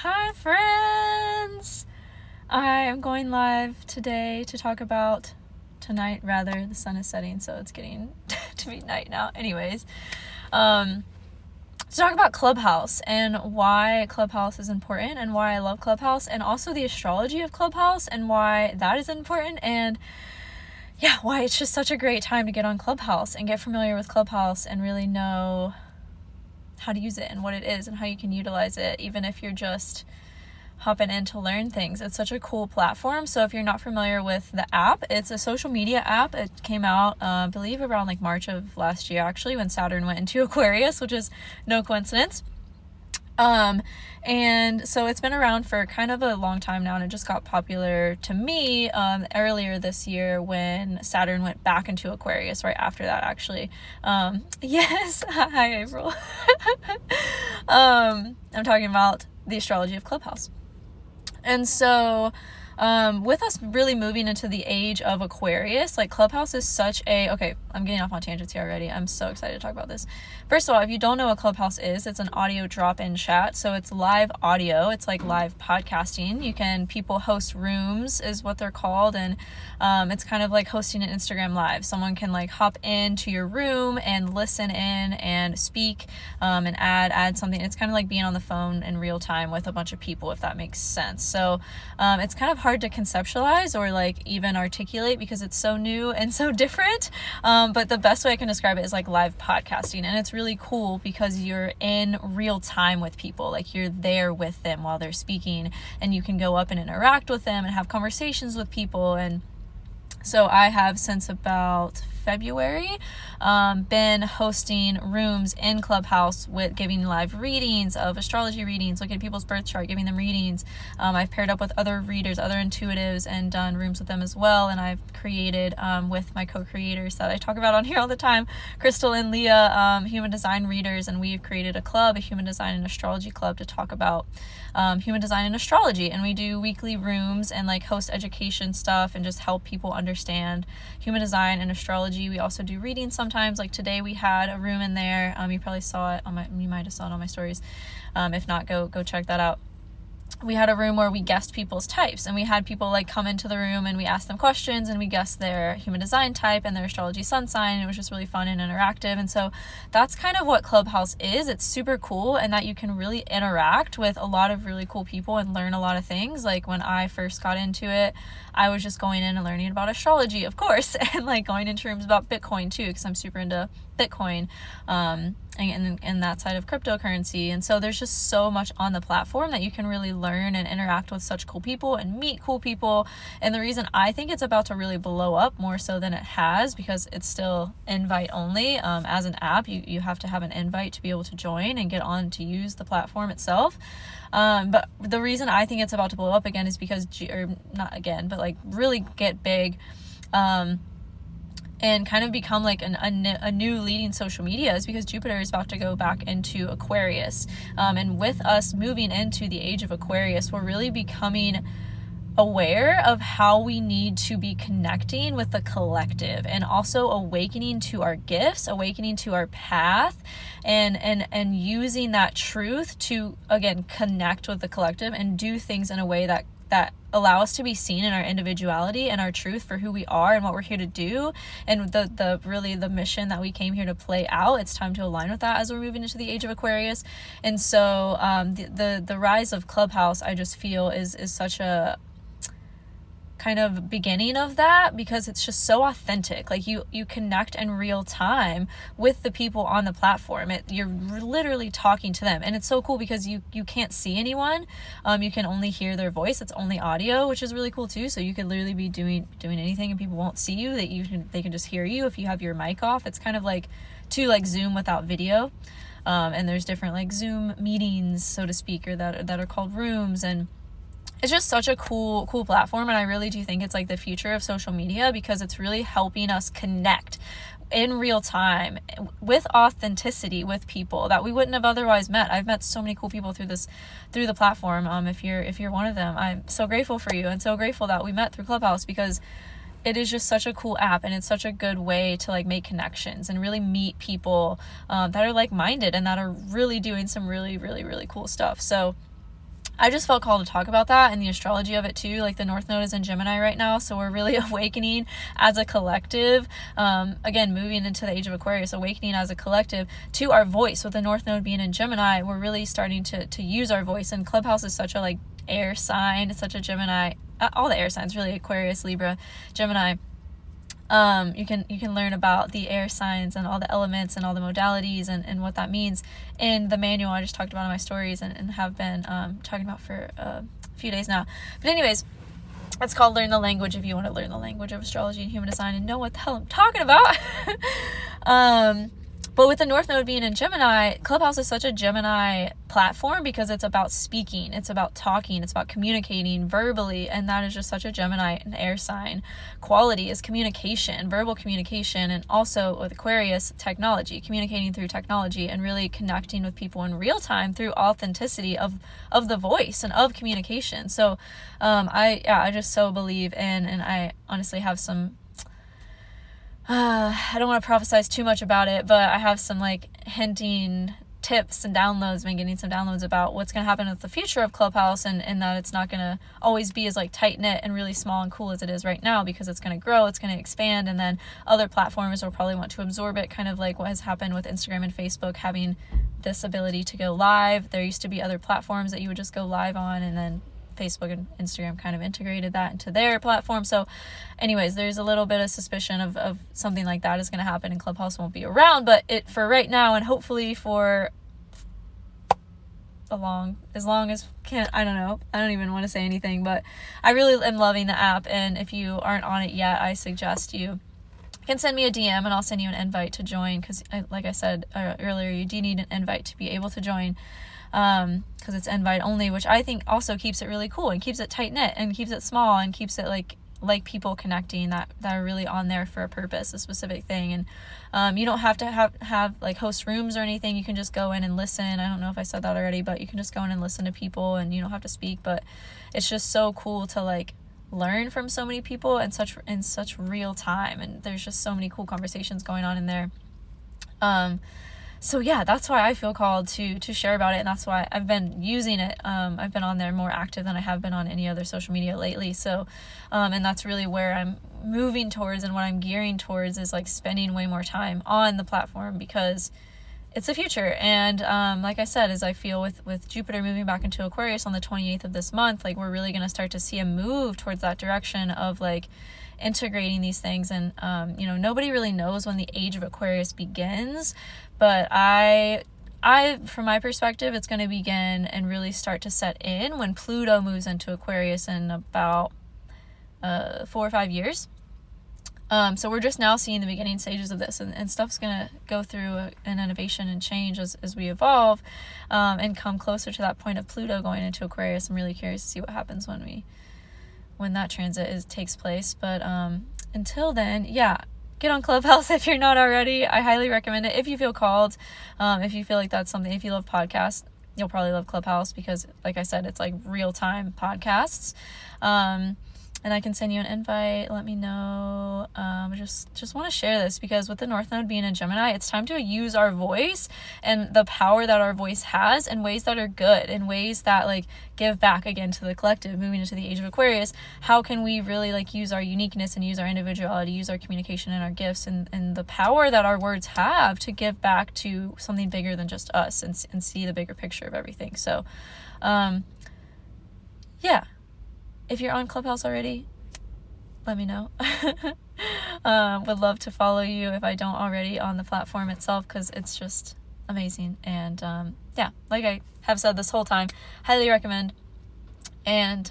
Hi friends! I am going live today to talk about tonight, rather. The sun is setting, so it's getting to be night now. Anyways, to talk about Clubhouse and why Clubhouse is important and why I love Clubhouse, and also the astrology of Clubhouse and why that is important, and yeah, why it's just such a great time to get on Clubhouse and get familiar with Clubhouse and really know how to use it and what it is and how you can utilize it, even if you're just hopping in to learn things. It's such a cool platform. So if you're not familiar with the app, it's a social media app. It came out, I believe around like March of last year, actually, when Saturn went into Aquarius, which is no coincidence. And so it's been around for kind of a long time now, and it just got popular to me earlier this year when Saturn went back into Aquarius, right after that, actually. Yes, hi April. I'm talking about the astrology of Clubhouse. And so with us really moving into the age of Aquarius, like Clubhouse is such a, okay, I'm getting off on tangents here already. I'm so excited to talk about this. First of all, if you don't know what Clubhouse is, it's an audio drop-in chat. So it's live audio. It's like live podcasting. People host rooms is what they're called. And it's kind of like hosting an Instagram live. Someone can like hop into your room and listen in and speak and add something. It's kind of like being on the phone in real time with a bunch of people, if that makes sense. So it's kind of hard to conceptualize or like even articulate because it's so new and so different. But the best way I can describe it is like live podcasting. And it's really cool because you're in real time with people. Like you're there with them while they're speaking, and you can go up and interact with them and have conversations with people. And so I have, since about February, been hosting rooms in Clubhouse with giving live readings of astrology readings, looking at people's birth chart, giving them readings. I've paired up with other readers, other intuitives, and done rooms with them as well. And I've created with my co-creators that I talk about on here all the time, Crystal and Leah, human design readers, and we've created a club, a human design and astrology club, to talk about human design and astrology. And we do weekly rooms and like host education stuff and just help people understand human design and astrology. We also do readings sometimes. Like today we had a room in there. You probably saw it you might have saw it on my stories. If not, go check that out. We had a room where we guessed people's types, and we had people like come into the room and we asked them questions and we guessed their human design type and their astrology sun sign. It was just really fun and interactive. And so that's kind of what Clubhouse is. It's super cool, and that you can really interact with a lot of really cool people and learn a lot of things. Like when I first got into it, I was just going in and learning about astrology, of course, and like going into rooms about Bitcoin too, because I'm super into Bitcoin and that side of cryptocurrency. And so there's just so much on the platform that you can really learn and interact with such cool people and meet cool people. And the reason I think it's about to really blow up more so than it has, because it's still invite only. As an app, you have to have an invite to be able to join and get on to use the platform itself. But the reason I think it's about to blow up again is because, or not again, but like really get big, and kind of become like a new leading social media, is because Jupiter is about to go back into Aquarius. And with us moving into the age of Aquarius, we're really becoming aware of how we need to be connecting with the collective, and also awakening to our gifts, awakening to our path, and using that truth to, again, connect with the collective and do things in a way that allow us to be seen in our individuality and our truth for who we are and what we're here to do, and the mission that we came here to play out. It's time to align with that as we're moving into the age of Aquarius. And so the rise of Clubhouse, I just feel is such a kind of beginning of that, because it's just so authentic. Like you connect in real time with the people on the platform. You're literally talking to them, and it's so cool because you can't see anyone. You can only hear their voice. It's only audio, which is really cool too. So you could literally be doing anything and people won't see you. They can just hear you if you have your mic off. It's kind of like Zoom without video. And there's different like Zoom meetings, so to speak, or that are called rooms. And it's just such a cool platform, and I really do think it's like the future of social media, because it's really helping us connect in real time with authenticity with people that we wouldn't have otherwise met. I've met so many cool people through the platform. If you're one of them, I'm so grateful for you, and so grateful that we met through Clubhouse, because it is just such a cool app, and it's such a good way to like make connections and really meet people that are like-minded and that are really doing some really, really, really cool stuff. So I just felt called to talk about that and the astrology of it too. Like the North Node is in Gemini right now, so we're really awakening as a collective. Again, moving into the age of Aquarius, awakening as a collective to our voice. With the North Node being in Gemini, we're really starting to use our voice. And Clubhouse is such a like air sign. It's such a Gemini. All the air signs, really, Aquarius, Libra, Gemini. You can learn about the air signs and all the elements and all the modalities and what that means in the manual I just talked about in my stories and have been talking about for a few days now. But anyways, it's called Learn the Language if you want to learn the language of astrology and human design and know what the hell I'm talking about. But with the North Node being in Gemini, Clubhouse is such a Gemini platform because it's about speaking, it's about talking, it's about communicating verbally, and that is just such a Gemini and air sign quality is communication, verbal communication, and also with Aquarius, technology, communicating through technology and really connecting with people in real time through authenticity of the voice and of communication. So I just so believe in, and I honestly have some I don't want to prophesize too much about it, but I have some like hinting tips and downloads, been getting some downloads about what's going to happen with the future of Clubhouse and that it's not going to always be as like tight knit and really small and cool as it is right now, because it's going to grow, it's going to expand, and then other platforms will probably want to absorb it, kind of like what has happened with Instagram and Facebook having this ability to go live. There used to be other platforms that you would just go live on, and then Facebook and Instagram kind of integrated that into their platform. So anyways, there's a little bit of suspicion of something like that is going to happen and Clubhouse won't be around, but it for right now and hopefully for as long as I don't know. I don't even want to say anything, but I really am loving the app, and if you aren't on it yet, I suggest you can send me a DM and I'll send you an invite to join, because like I said earlier, you do need an invite to be able to join. Because it's invite only, which I think also keeps it really cool and keeps it tight knit and keeps it small and keeps it like people connecting that are really on there for a purpose, a specific thing. And you don't have to have like host rooms or anything. You can just go in and listen. I don't know if I said that already, but you can just go in and listen to people and you don't have to speak. But it's just so cool to like learn from so many people in such real time, and there's just so many cool conversations going on in there. So yeah, that's why I feel called to share about it, and that's why I've been using it. I've been on there more active than I have been on any other social media lately. So, and that's really where I'm moving towards, and what I'm gearing towards is like spending way more time on the platform, because it's the future. And like I said, as I feel with Jupiter moving back into Aquarius on the 28th of this month, like we're really going to start to see a move towards that direction of like integrating these things. And nobody really knows when the age of Aquarius begins, but I from my perspective, it's going to begin and really start to set in when Pluto moves into Aquarius in about 4 or 5 years. So we're just now seeing the beginning stages of this, and stuff's going to go through an innovation and change as we evolve, and come closer to that point of Pluto going into Aquarius. I'm really curious to see what happens when that transit takes place. But until then, yeah, get on Clubhouse if you're not already. I highly recommend it if you feel called. If you feel like that's something, if you love podcasts, you'll probably love Clubhouse, because like I said, it's like real-time podcasts. And I can send you an invite. Let me know. Just want to share this, because with the North Node being in Gemini, it's time to use our voice and the power that our voice has in ways that are good, in ways that like give back again to the collective. Moving into the age of Aquarius, how can we really like use our uniqueness and use our individuality, use our communication and our gifts and the power that our words have to give back to something bigger than just us, and see the bigger picture of everything. So, yeah. If you're on Clubhouse already, let me know. Would love to follow you if I don't already on the platform itself, because it's just amazing. And yeah, like I have said this whole time, highly recommend. And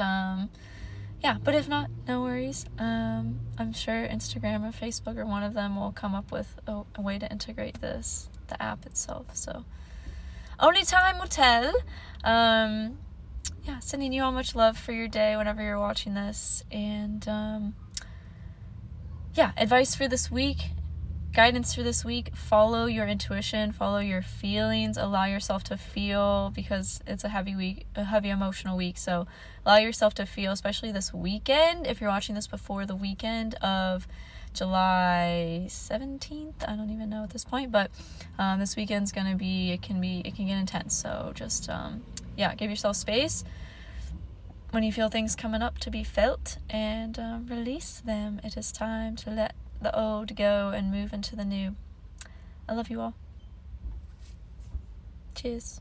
yeah, but if not, no worries. I'm sure Instagram or Facebook or one of them will come up with a way to integrate the app itself. So only time will tell. Yeah, sending you all much love for your day whenever you're watching this. And yeah, advice for this week, guidance for this week: follow your intuition, follow your feelings, allow yourself to feel, because it's a heavy week, a heavy emotional week. So allow yourself to feel, especially this weekend. If you're watching this before the weekend of July 17th, I don't even know at this point, but this weekend's gonna be, it can get intense. So just yeah, give yourself space, when you feel things coming up to be felt, and release them. It is time to let the old go and move into the new. I love you all. Cheers.